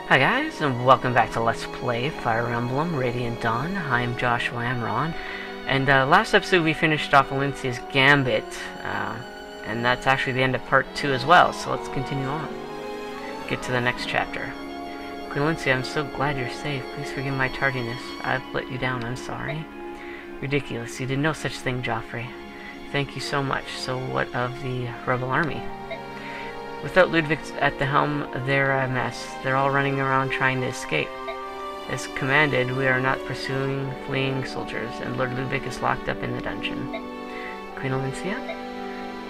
Hi guys, and welcome back to Let's Play Fire Emblem Radiant Dawn. I'm Joshua Amron, and last episode we finished off Valencia's Gambit, and that's actually the end of part 2 as well, so let's continue on. Get to the next chapter. Queen Valencia, I'm so glad you're safe. Please forgive my tardiness. I've let you down, I'm sorry. Ridiculous, you did no such thing, Joffrey. Thank you so much. So what of the rebel army? Without Ludwig at the helm, they're a mess. They're all running around trying to escape. As commanded, we are not pursuing fleeing soldiers, and Lord Ludwig is locked up in the dungeon. Queen Valencia?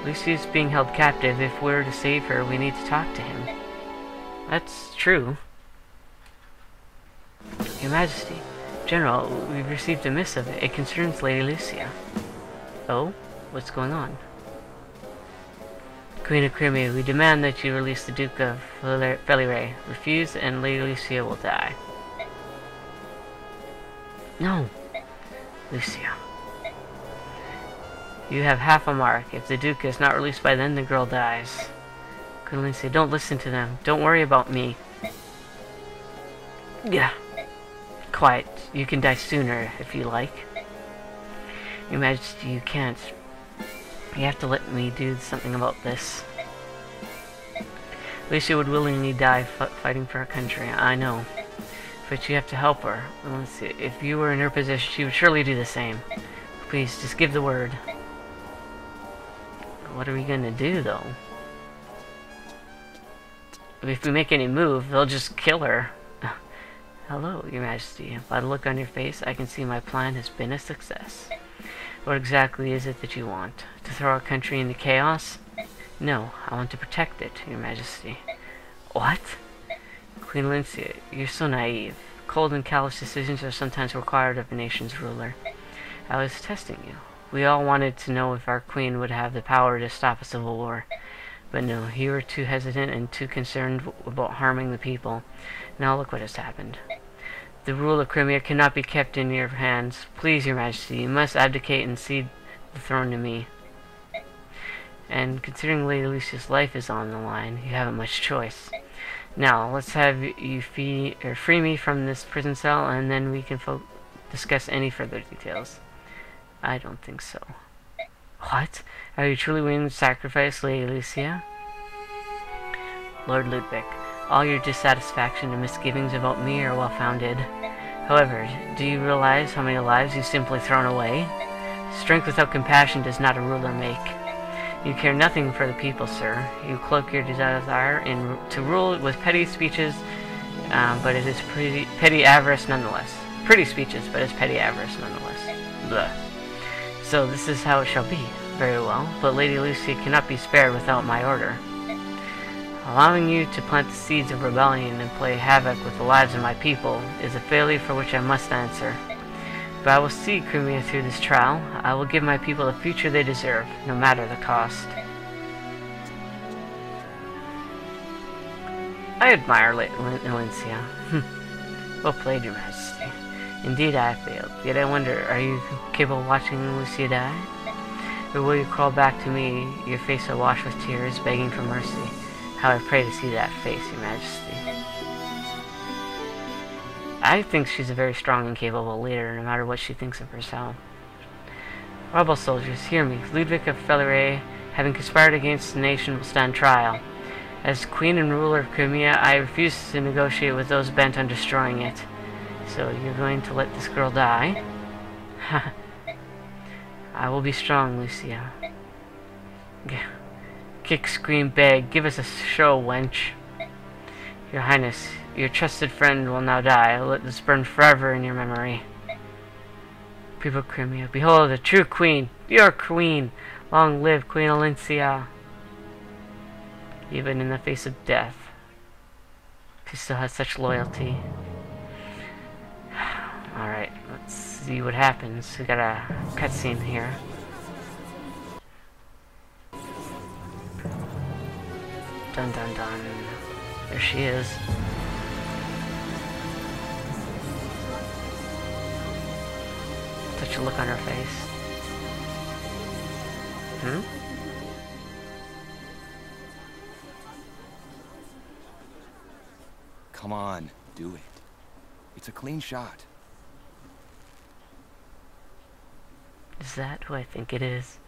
Lucy's being held captive. If we're to save her, we need to talk to him. That's true. Your Majesty, General, we've received a missive. It concerns Lady Lucia. Oh? What's going on? Queen of Crimea, we demand that you release the Duke of Felire. Refuse, and Lady Lucia will die. No! Lucia. You have half a mark. If the Duke is not released by then, the girl dies. Queen Lucia, don't listen to them. Don't worry about me. Yeah. Quiet. You can die sooner, if you like. Your Majesty, you can't. You have to let me do something about this. Lucia would willingly die fighting for her country, I know. But you have to help her. If you were in her position, she would surely do the same. Please, just give the word. What are we gonna do, though? If we make any move, they'll just kill her. Hello, Your Majesty. By the look on your face, I can see my plan has been a success. What exactly is it that you want? To throw our country into chaos? No, I want to protect it, Your Majesty. What? Queen Valencia, you're so naive. Cold and callous decisions are sometimes required of a nation's ruler. I was testing you. We all wanted to know if our queen would have the power to stop a civil war. But no, you were too hesitant and too concerned about harming the people. Now look what has happened. The rule of Crimea cannot be kept in your hands. Please, Your Majesty, you must abdicate and cede the throne to me. And considering Lady Lucia's life is on the line, you haven't much choice. Now, let's have you free me from this prison cell, and then we can discuss any further details. I don't think so. What? Are you truly willing to sacrifice Lady Lucia? Lord Ludwig, all your dissatisfaction and misgivings about me are well-founded. However, do you realize how many lives you've simply thrown away? Strength without compassion does not a ruler make. You care nothing for the people, sir. You cloak your desire to rule with petty speeches, but it is petty avarice nonetheless. Pretty speeches, but it's petty avarice nonetheless. Blah. So this is how it shall be. Very well, but Lady Lucia cannot be spared without my order. Allowing you to plant the seeds of rebellion and play havoc with the lives of my people is a failure for which I must answer. But I will see Crimea through this trial. I will give my people the future they deserve, no matter the cost. I admire Valencia. Well played, Your Majesty. Indeed I have failed. Yet I wonder, are you capable of watching Lucia die? Or will you crawl back to me, your face awash with tears, begging for mercy? How I pray to see that face, Your Majesty. I think she's a very strong and capable leader, no matter what she thinks of herself. Rebel soldiers, hear me. Ludwig of Felire, having conspired against the nation, will stand trial. As Queen and ruler of Crimea, I refuse to negotiate with those bent on destroying it. So you're going to let this girl die? I will be strong, Lucia. Kick, scream, beg. Give us a show, wench. Your Highness, your trusted friend will now die. Let this burn forever in your memory. People of Crimea, behold the true queen, your queen. Long live Queen Valencia. Even in the face of death, she still has such loyalty. Alright, let's see what happens. We got a cutscene here. Dun dun dun. There she is. Such a look on her face. Come on, do it. It's a clean shot. Is that who I think it is?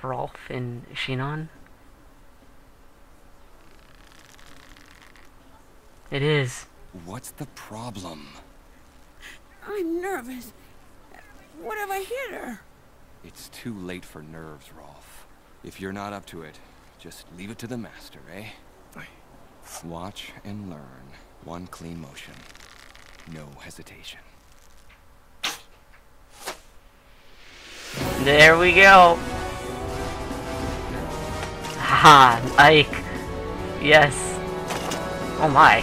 Rolf and Shinon? It is. What's the problem? I'm nervous. What if I hit her? It's too late for nerves, Rolf. If you're not up to it, just leave it to the master, eh? Watch and learn. One clean motion. No hesitation. There we go. Haha, Ike. Yes. Oh my.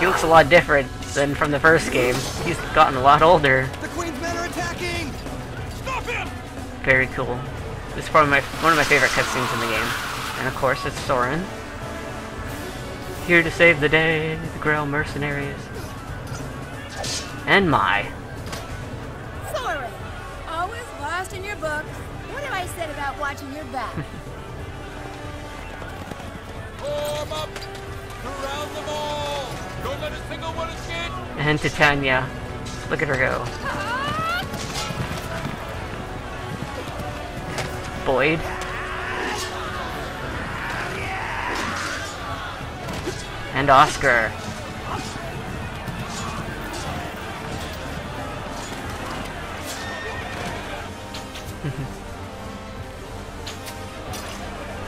He looks a lot different than from the first game. He's gotten a lot older. The Queen's men are attacking! Stop him! Very cool. This is probably one of my favorite cutscenes in the game. And of course, it's Soren. Here to save the day, the Grail mercenaries. And Mai. Sorry. Always lost in your books. What have I said about watching your back? Form up! Surround them all! Don't let a single one escape! And Titania. Look at her go. Boyd. And Oscar.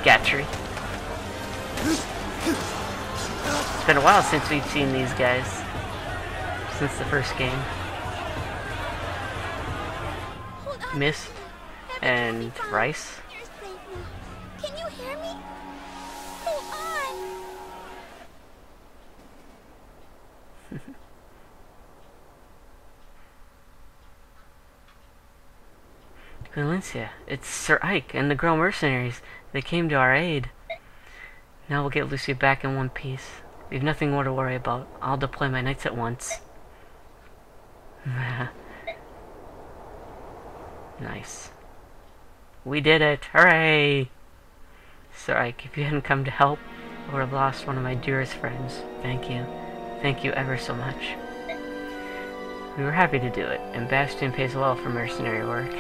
Gatry. It's been a while since we've seen these guys. Since the first game. Mist and Rice. You're safe now. Can you hear me? Hold on. Valencia, it's Sir Ike and the Grail mercenaries. They came to our aid. Now we'll get Lucia back in one piece. We've nothing more to worry about. I'll deploy my knights at once. Nice. We did it! Hooray! Sir Ike, if you hadn't come to help, I would have lost one of my dearest friends. Thank you. Thank you ever so much. We were happy to do it, and Bastion pays well for mercenary work.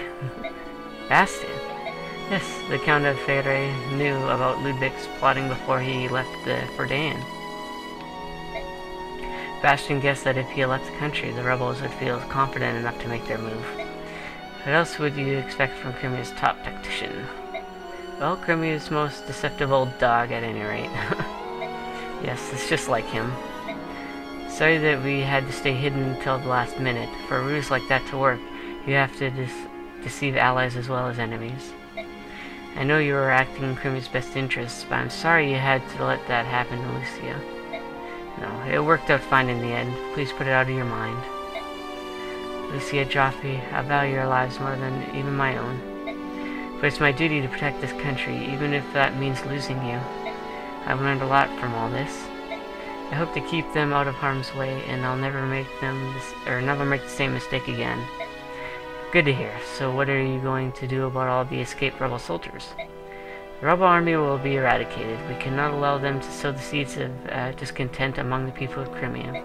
Bastion? Yes, the Count of Fere knew about Ludwig's plotting before he left for Dan. Bastion guessed that if he left the country, the rebels would feel confident enough to make their move. What else would you expect from Crimea's top tactician? Well, Crimea's most deceptive old dog, at any rate. Yes, it's just like him. Sorry that we had to stay hidden until the last minute. For a ruse like that to work, you have to deceive allies as well as enemies. I know you were acting in Crimea's best interests, but I'm sorry you had to let that happen to Lucia. No, it worked out fine in the end. Please put it out of your mind. Lucia, Joffrey, I value your lives more than even my own. But it's my duty to protect this country, even if that means losing you. I've learned a lot from all this. I hope to keep them out of harm's way, and I'll never make the same mistake again. Good to hear. So what are you going to do about all the escaped rebel soldiers? The rebel army will be eradicated. We cannot allow them to sow the seeds of discontent among the people of Crimea.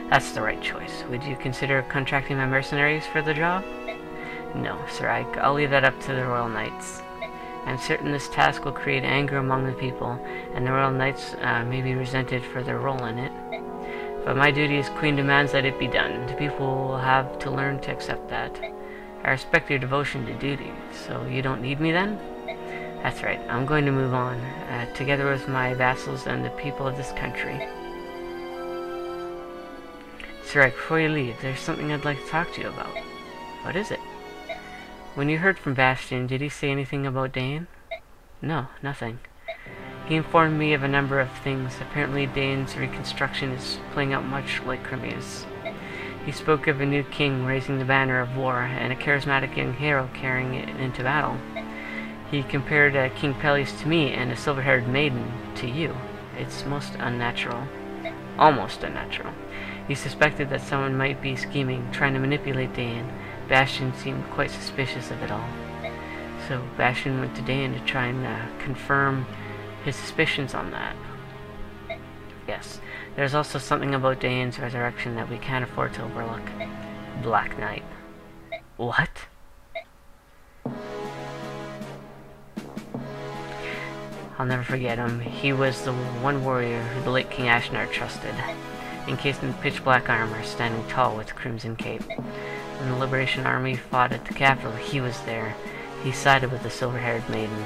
That's the right choice. Would you consider contracting my mercenaries for the job? No, Sir Ike. I'll leave that up to the Royal Knights. I'm certain this task will create anger among the people, and the Royal Knights may be resented for their role in it. But my duty as Queen demands that it be done. The people will have to learn to accept that. I respect your devotion to duty, so you don't need me then? That's right, I'm going to move on, together with my vassals and the people of this country. Sir Ike, before you leave, there's something I'd like to talk to you about. What is it? When you heard from Bastion, did he say anything about Dane? No, nothing. He informed me of a number of things. Apparently Dane's reconstruction is playing out much like Crimea's. He spoke of a new king raising the banner of war, and a charismatic young hero carrying it into battle. He compared King Peleus to me, and a silver-haired maiden to you. It's most unnatural. Almost unnatural. He suspected that someone might be scheming, trying to manipulate Dane. Bastion seemed quite suspicious of it all. So Bastion went to Dane to try and confirm his suspicions on that. Yes, there's also something about Dane's resurrection that we can't afford to overlook. Black Knight. What? I'll never forget him. He was the one warrior who the late King Ashnard trusted, encased in pitch black armor, standing tall with a crimson cape. When the Liberation Army fought at the capital, he was there. He sided with the silver-haired maiden.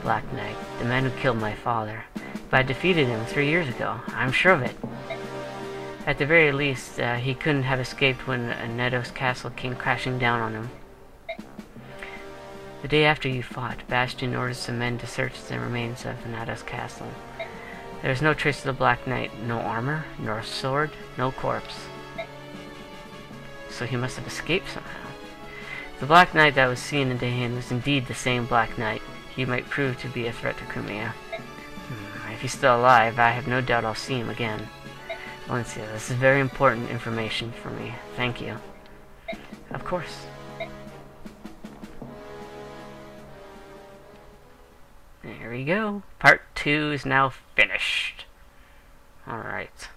Black Knight, the man who killed my father. But I defeated him 3 years ago. I'm sure of it. At the very least, he couldn't have escaped when Nedo's castle came crashing down on him. The day after you fought, Bastion ordered some men to search the remains of Nedo's castle. There was no trace of the Black Knight, no armor, nor sword, no corpse. So he must have escaped somehow. The Black Knight that was seen in Dahan was indeed the same Black Knight. He might prove to be a threat to Crimea. If he's still alive, I have no doubt I'll see him again. Valencia, this is very important information for me. Thank you. Of course. There we go. Part 2 is now finished. Alright.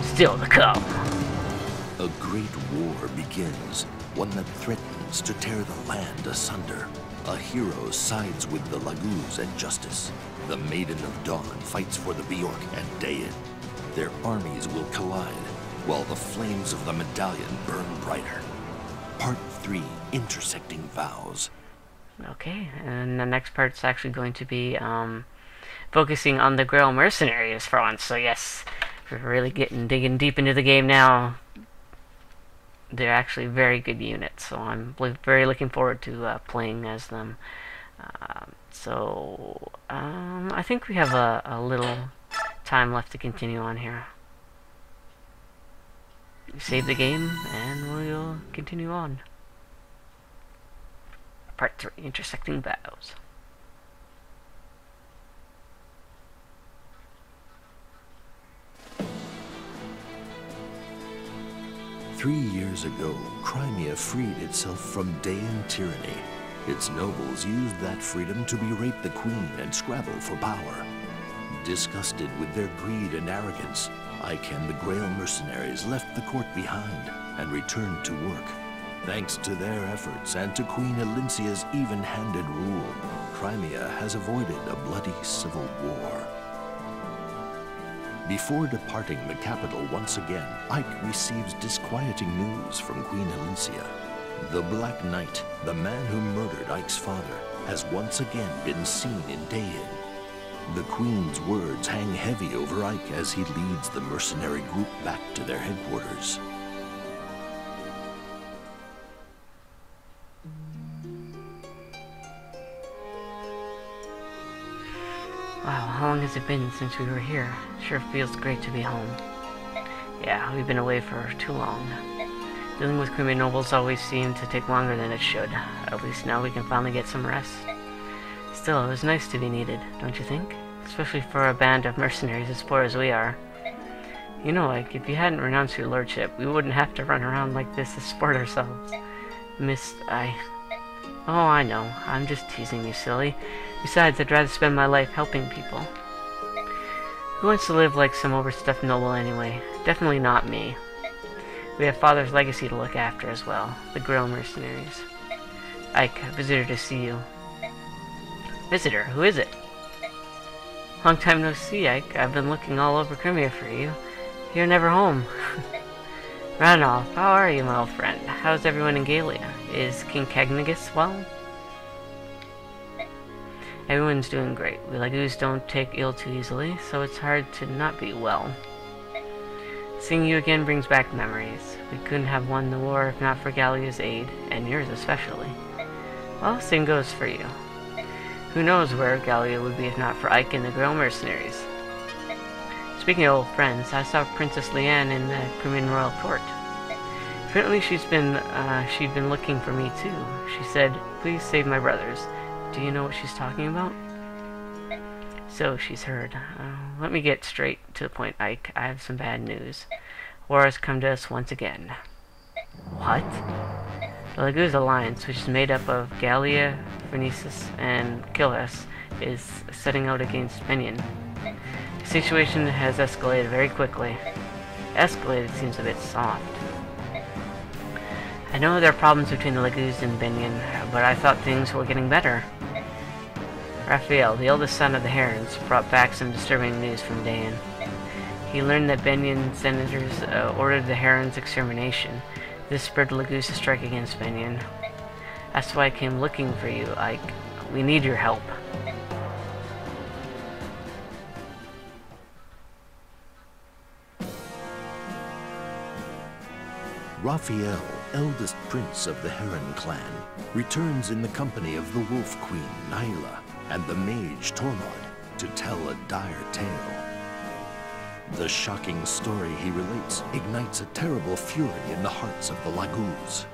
Still to come. A great war begins, one that threatens to tear the land asunder. A hero sides with the Laguz and Justice. The Maiden of Dawn fights for the Bjork and Dayan. Their armies will collide, while the flames of the Medallion burn brighter. Part 3, Intersecting Vows. Okay, and the next part's actually going to be focusing on the Grail Mercenaries for once. So yes, we're really digging deep into the game now. They're actually very good units, so I'm very looking forward to playing as them. I think we have a little time left to continue on here. Save the game, and we'll continue on. Part 3, Intersecting Vows. Three years ago, Crimea freed itself from Dayan tyranny. Its nobles used that freedom to berate the queen and scrabble for power. Disgusted with their greed and arrogance, Ike and the Grail mercenaries left the court behind and returned to work. Thanks to their efforts and to Queen Elincia's even-handed rule, Crimea has avoided a bloody civil war. Before departing the capital once again, Ike receives disquieting news from Queen Elincia. The Black Knight, the man who murdered Ike's father, has once again been seen in Dayan. The Queen's words hang heavy over Ike as he leads the mercenary group back to their headquarters. Wow, how long has it been since we were here? Sure feels great to be home. Yeah, we've been away for too long. Dealing with Crimean nobles always seemed to take longer than it should. At least now we can finally get some rest. Still, it was nice to be needed, don't you think? Especially for a band of mercenaries as poor as we are. You know, like, if you hadn't renounced your lordship, we wouldn't have to run around like this to support ourselves. Oh, I know. I'm just teasing you, silly. Besides, I'd rather spend my life helping people. Who wants to live like some overstuffed noble anyway? Definitely not me. We have Father's legacy to look after as well. The Grail mercenaries. Ike, a visitor to see you. Visitor? Who is it? Long time no see, Ike. I've been looking all over Crimea for you. You're never home. Ranulph, how are you, my old friend? How's everyone in Galia? Is King Cagnagus well? Everyone's doing great. We Laguz don't take ill too easily, so it's hard to not be well. Seeing you again brings back memories. We couldn't have won the war if not for Galia's aid, and yours especially. Well, same goes for you. Who knows where Galia would be if not for Ike and the Grail mercenaries. Speaking of old friends, I saw Princess Leanne in the Crimean royal court. Apparently she'd been looking for me too. She said, "Please save my brothers." Do you know what she's talking about? So, she's heard. Let me get straight to the point, Ike. I have some bad news. War has come to us once again. What? The Laguz Alliance, which is made up of Gallia, Phoenicis, and Kilhas, is setting out against Benyon. The situation has escalated very quickly. Escalated seems a bit soft. I know there are problems between the Laguz and Benyon, but I thought things were getting better. Raphael, the eldest son of the Herons, brought back some disturbing news from Dayan. He learned that Benyon senators ordered the Herons' extermination. This spurred Laguz to strike against Benyon. That's why I came looking for you, Ike. We need your help. Raphael, eldest prince of the Heron clan, returns in the company of the Wolf Queen, Nyla, and the mage, Tormod, to tell a dire tale. The shocking story he relates ignites a terrible fury in the hearts of the Laguz.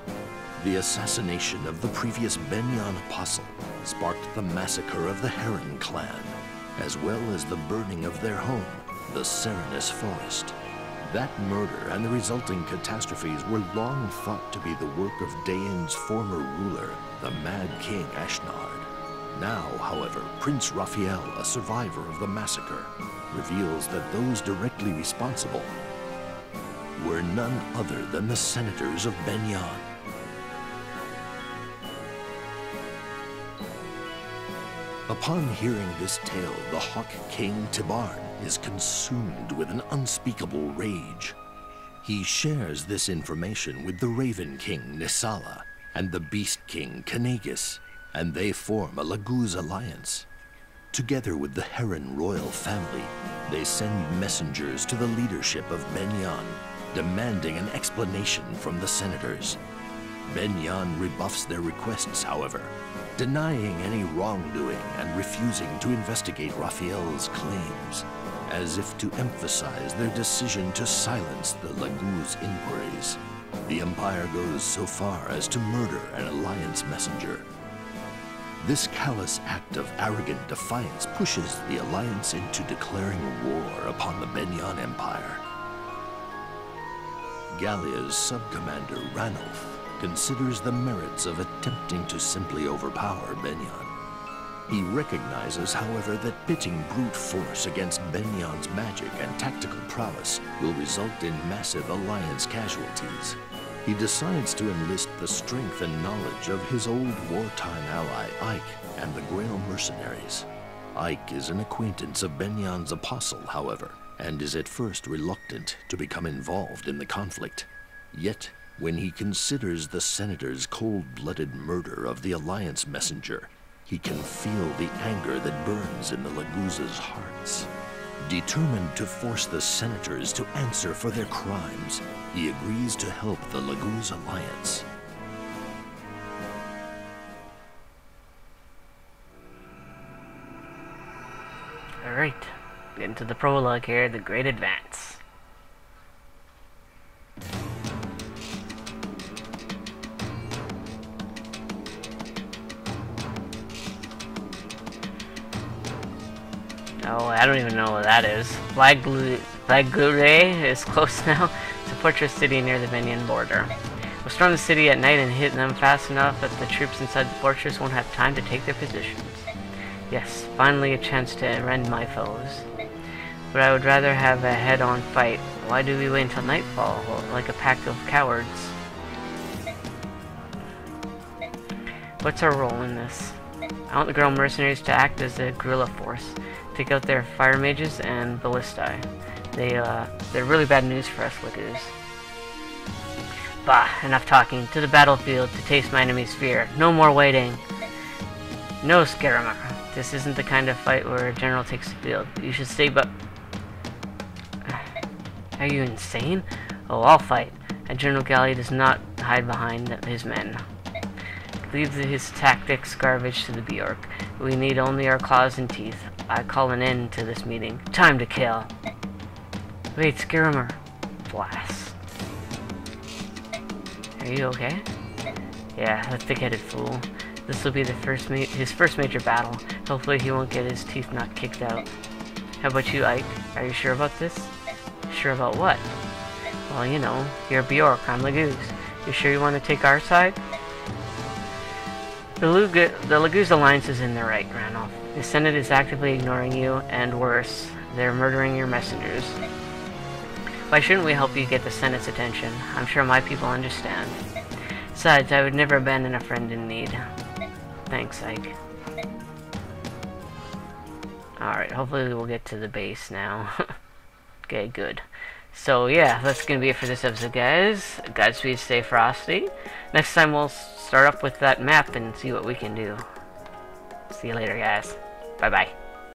The assassination of the previous Benyon apostle sparked the massacre of the Heron clan, as well as the burning of their home, the Serenus Forest. That murder and the resulting catastrophes were long thought to be the work of Dayan's former ruler, the Mad King Ashnard. Now, however, Prince Raphael, a survivor of the massacre, reveals that those directly responsible were none other than the senators of Benyon. Upon hearing this tale, the Hawk King Tibarn is consumed with an unspeakable rage. He shares this information with the Raven King Nisala and the Beast King Kanagus, and they form a Laguz alliance. Together with the Heron royal family, they send messengers to the leadership of Benyon, demanding an explanation from the senators. Benyon rebuffs their requests, however, denying any wrongdoing and refusing to investigate Raphael's claims, as if to emphasize their decision to silence the Laguz inquiries. The Empire goes so far as to murder an alliance messenger. This callous act of arrogant defiance pushes the alliance into declaring war upon the Benyon Empire. Gallia's sub-commander Ranulf considers the merits of attempting to simply overpower Benyon. He recognizes, however, that pitting brute force against Benyon's magic and tactical prowess will result in massive alliance casualties. He decides to enlist the strength and knowledge of his old wartime ally Ike and the Grail mercenaries. Ike is an acquaintance of Benyon's apostle, however, and is at first reluctant to become involved in the conflict. Yet, when he considers the senator's cold-blooded murder of the alliance messenger, he can feel the anger that burns in the Laguz's hearts. Determined to force the senators to answer for their crimes, he agrees to help the Laguz alliance. Alright, getting to the prologue here, the Great Advance. Oh, I don't even know what that is. Flagure is close now. It's a fortress city near the Benyon border. We'll storm the city at night and hit them fast enough that the troops inside the fortress won't have time to take their positions. Yes, finally a chance to rend my foes. But I would rather have a head-on fight. Why do we wait until nightfall, like a pack of cowards? What's our role in this? I want the girl mercenaries to act as a guerrilla force. Take out their fire mages and ballistae. They're really bad news for us, Laguz. Bah, enough talking. To the battlefield to taste my enemy's fear. No more waiting. No, Scaramar. This isn't the kind of fight where a general takes the field. You should stay Are you insane? Oh, I'll fight. And General Gallia does not hide behind his men. Leave his tactics garbage to the Bjork. We need only our claws and teeth. I call an end to this meeting. Time to kill. Wait, Scaramar. Blast. Are you okay? Yeah, that thick-headed fool. This will be the his first major battle. Hopefully he won't get his teeth not kicked out. How about you, Ike? Are you sure about this? Sure about what? Well, you know, you're Bjork, I'm Laguz. You sure you want to take our side? The Laguz Alliance is in the right, Randolph. The Senate is actively ignoring you, and worse, they're murdering your messengers. Why shouldn't we help you get the Senate's attention? I'm sure my people understand. Besides, I would never abandon a friend in need. Thanks, Ike. Alright, hopefully we'll get to the base now. Okay, good. So yeah, that's gonna be it for this episode, guys. Godspeed, stay frosty. Next time we'll start up with that map and see what we can do. See you later, guys. Bye-bye.